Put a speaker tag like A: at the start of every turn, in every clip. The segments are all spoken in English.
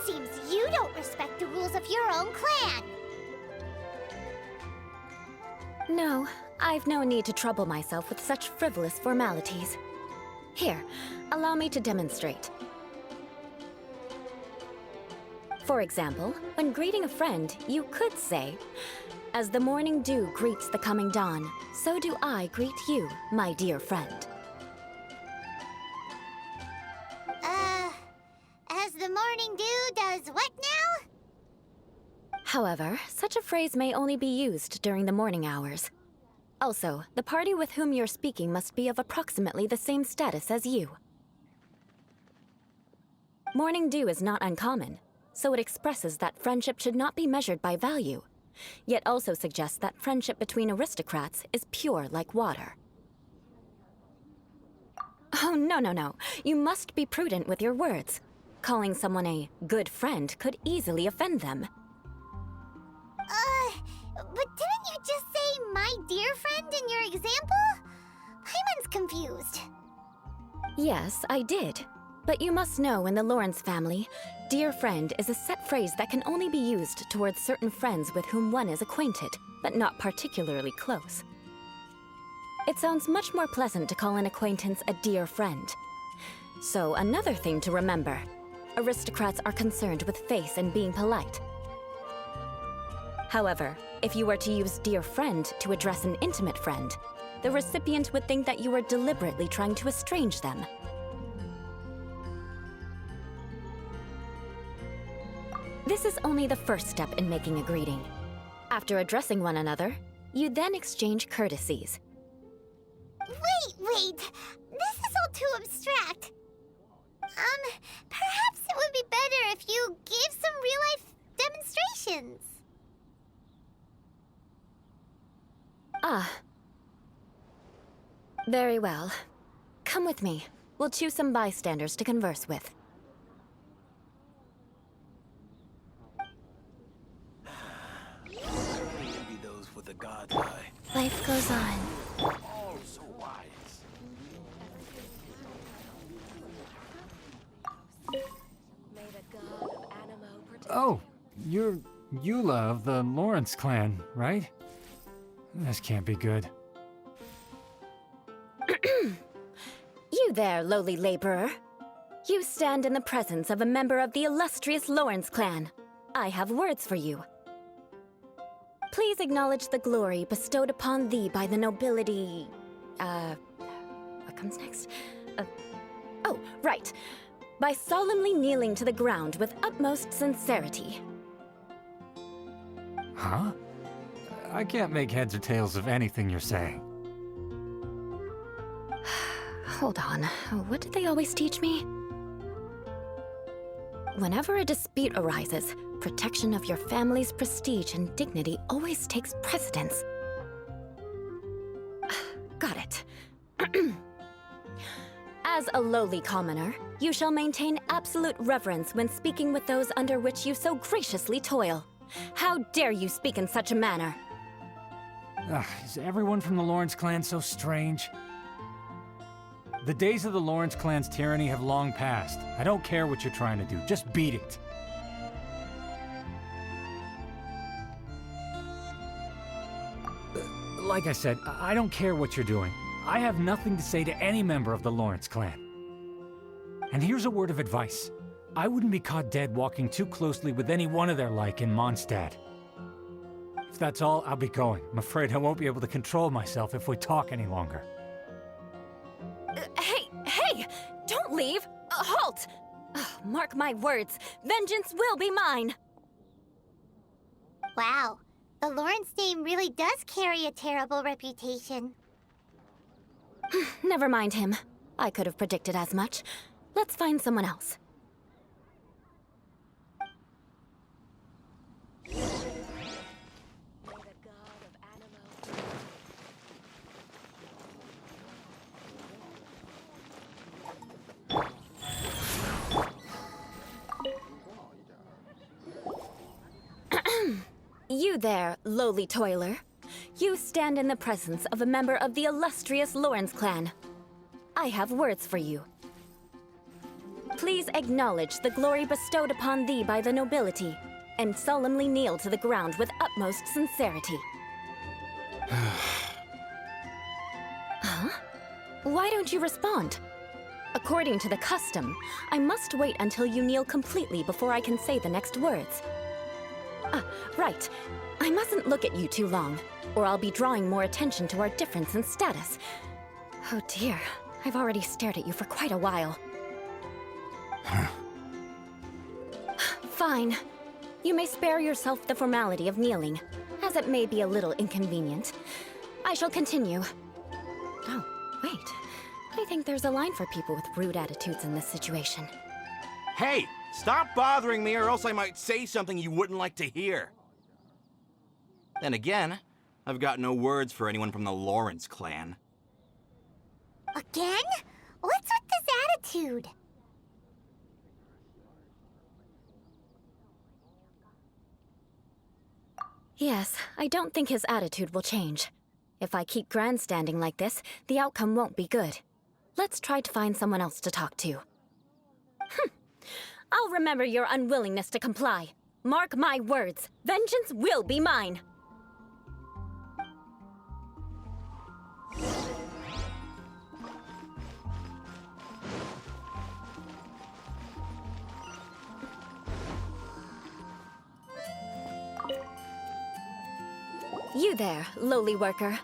A: Seems you don't respect the rules of your own clan.
B: No, I've no need to trouble myself with such frivolous formalities. Here, allow me to demonstrate. For example, when greeting a friend, you could say, "As the morning dew greets the coming dawn, so do I greet you, my dear friend."
A: As the morning dew does what now?
B: However, such a phrase may only be used during the morning hours. Also, the party with whom you're speaking must be of approximately the same status as you. Morning dew is not uncommon, so it expresses that friendship should not be measured by value, yet also suggests that friendship between aristocrats is pure like water. Oh, no. You must be prudent with your words. Calling someone a good friend could easily offend them.
A: But didn't you just say "my dear friend" in your example? Paimon's confused.
B: Yes, I did. But you must know in the Lawrence family, dear friend is a set phrase that can only be used towards certain friends with whom one is acquainted, but not particularly close. It sounds much more pleasant to call an acquaintance a dear friend. So another thing to remember, aristocrats are concerned with face and being polite. However, if you were to use dear friend to address an intimate friend, the recipient would think that you were deliberately trying to estrange them. This is only the first step in making a greeting. After addressing one another, you then exchange courtesies.
A: Wait! This is all too abstract. Perhaps it would be better if you gave some real-life demonstrations.
B: Ah. Very well. Come with me. We'll choose some bystanders to converse with.
C: Maybe those with the god's eye.
B: Life goes on.
C: All so wise.
D: May the god of Animo protect
E: Oh, you're Eula of the Lawrence clan, right? This can't be good.
B: You there, lowly laborer. You stand in the presence of a member of the illustrious Lawrence clan. I have words for you. Please acknowledge the glory bestowed upon thee by the nobility... what comes next? Oh, right. By solemnly kneeling to the ground with utmost sincerity.
E: Huh? I can't make heads or tails of anything you're saying.
B: Hold on. What did they always teach me? Whenever a dispute arises, protection of your family's prestige and dignity always takes precedence. Got it. As a lowly commoner, you shall maintain absolute reverence when speaking with those under which you so graciously toil. How dare you speak in such a manner?
E: Is everyone from the Lawrence clan so strange? The days of the Lawrence clan's tyranny have long passed. I don't care what you're trying to do, just beat it. Like I said, I don't care what you're doing. I have nothing to say to any member of the Lawrence clan. And here's a word of advice. I wouldn't be caught dead walking too closely with any one of their like in Mondstadt. If that's all, I'll be going. I'm afraid I won't be able to control myself if we talk any longer.
B: Hey! Don't leave! Halt! Mark my words, vengeance will be mine!
A: Wow, the Lawrence name really does carry a terrible reputation.
B: Never mind him. I could have predicted as much. Let's find someone else.
D: May the god of Animo
B: You there, lowly toiler. You stand in the presence of a member of the illustrious Lawrence clan. I have words for you. Please acknowledge the glory bestowed upon thee by the nobility, and solemnly kneel to the ground with utmost sincerity. Huh? Why don't you respond? According to the custom, I must wait until you kneel completely before I can say the next words. Right. I mustn't look at you too long, or I'll be drawing more attention to our difference in status. Oh dear, I've already stared at you for quite a while. Fine. You may spare yourself the formality of kneeling, as it may be a little inconvenient. I shall continue. Oh, wait. I think there's a line for people with rude attitudes in this situation.
F: Hey, stop bothering me or else I might say something you wouldn't like to hear. Then again, I've got no words for anyone from the Lawrence clan.
A: Again? What's with this attitude?
B: Yes, I don't think his attitude will change. If I keep grandstanding like this, the outcome won't be good. Let's try to find someone else to talk to. I'll remember your unwillingness to comply. Mark my words, vengeance will be mine. You there, lowly worker.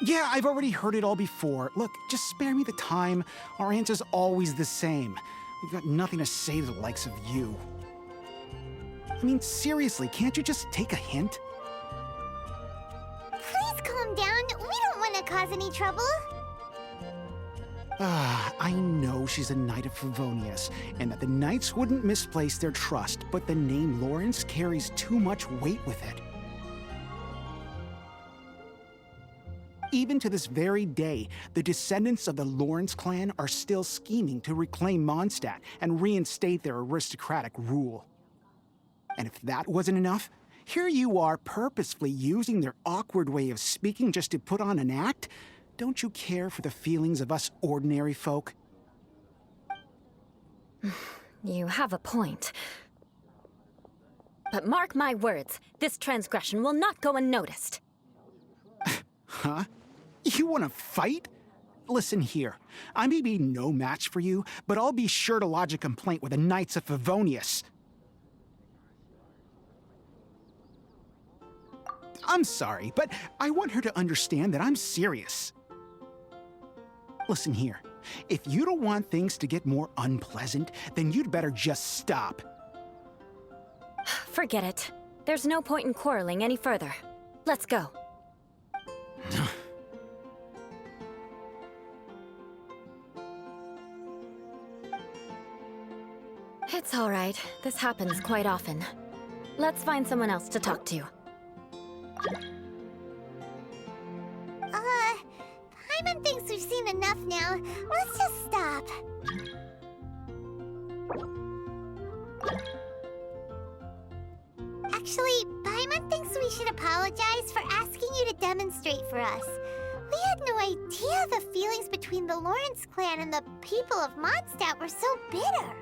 G: Yeah, I've already heard it all before. Look, just spare me the time. Our answer's always the same. We've got nothing to say to the likes of you. I mean, seriously, can't you just take a hint?
A: Please calm down. We don't want to cause any trouble.
G: I know she's a Knight of Favonius, and that the Knights wouldn't misplace their trust, but the name Lawrence carries too much weight with it. Even to this very day, the descendants of the Lawrence clan are still scheming to reclaim Mondstadt and reinstate their aristocratic rule. And if that wasn't enough, here you are purposefully using their awkward way of speaking just to put on an act? Don't you care for the feelings of us ordinary folk?
B: You have a point. But mark my words, this transgression will not go unnoticed.
G: Huh? You want to fight? Listen here, I may be no match for you, but I'll be sure to lodge a complaint with the Knights of Favonius. I'm sorry, but I want her to understand that I'm serious. Listen here, if you don't want things to get more unpleasant, then you'd better just stop.
B: Forget it. There's no point in quarreling any further. Let's go. It's all right. This happens quite often. Let's find someone else to talk to.
A: Paimon thinks we've seen enough now. Let's just stop. Actually, Paimon thinks we should apologize for asking you to demonstrate for us. We had no idea the feelings between the Lawrence clan and the people of Mondstadt were so bitter.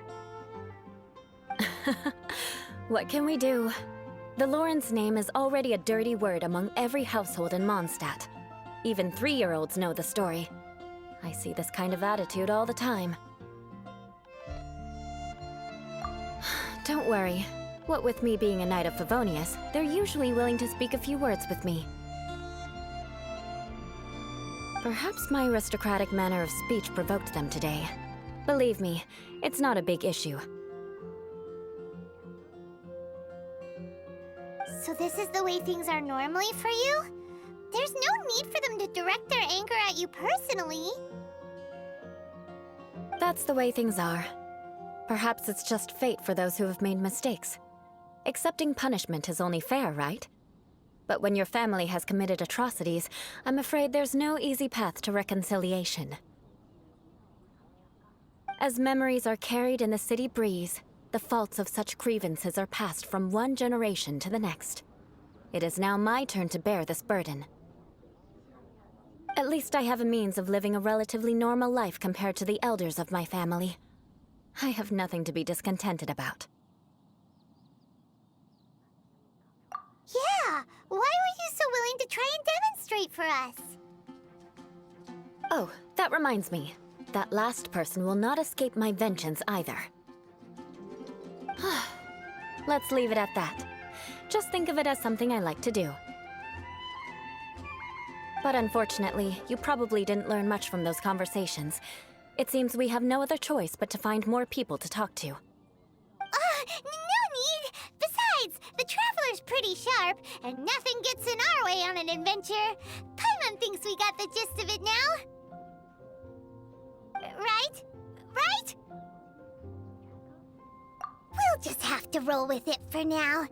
B: What can we do? The Lawrence name is already a dirty word among every household in Mondstadt. Even 3-year-olds know the story. I see this kind of attitude all the time. Don't worry. What with me being a Knight of Favonius, they're usually willing to speak a few words with me. Perhaps my aristocratic manner of speech provoked them today. Believe me, it's not a big issue.
A: So this is the way things are normally for you? There's no need for them to direct their anger at you personally.
B: That's the way things are. Perhaps it's just fate for those who have made mistakes. Accepting punishment is only fair, right? But when your family has committed atrocities, I'm afraid there's no easy path to reconciliation. As memories are carried in the city breeze, the faults of such grievances are passed from one generation to the next. It is now my turn to bear this burden. At least I have a means of living a relatively normal life compared to the elders of my family. I have nothing to be discontented about.
A: Yeah, why were you so willing to try and demonstrate for us?
B: Oh, that reminds me. That last person will not escape my vengeance either. Let's leave it at that. Just think of it as something I like to do. But unfortunately, you probably didn't learn much from those conversations. It seems we have no other choice but to find more people to talk to.
A: No need! Besides, the Traveler's pretty sharp, and nothing gets in our way on an adventure. Paimon thinks we got the gist of it now. Right? Right? We'll just have to roll with it for now.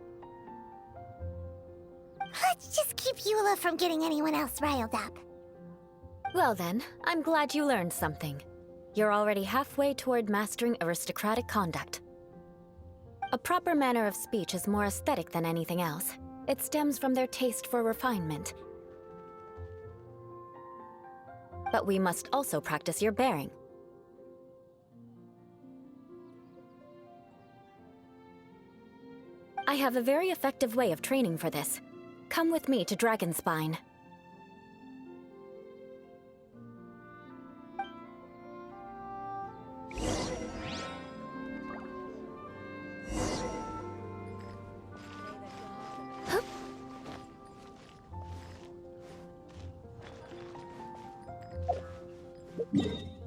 A: Let's just keep Eula from getting anyone else riled up.
B: Well then, I'm glad you learned something. You're already halfway toward mastering aristocratic conduct. A proper manner of speech is more aesthetic than anything else. It stems from their taste for refinement. But we must also practice your bearing. I have a very effective way of training for this. Come with me to Dragonspine.
D: May the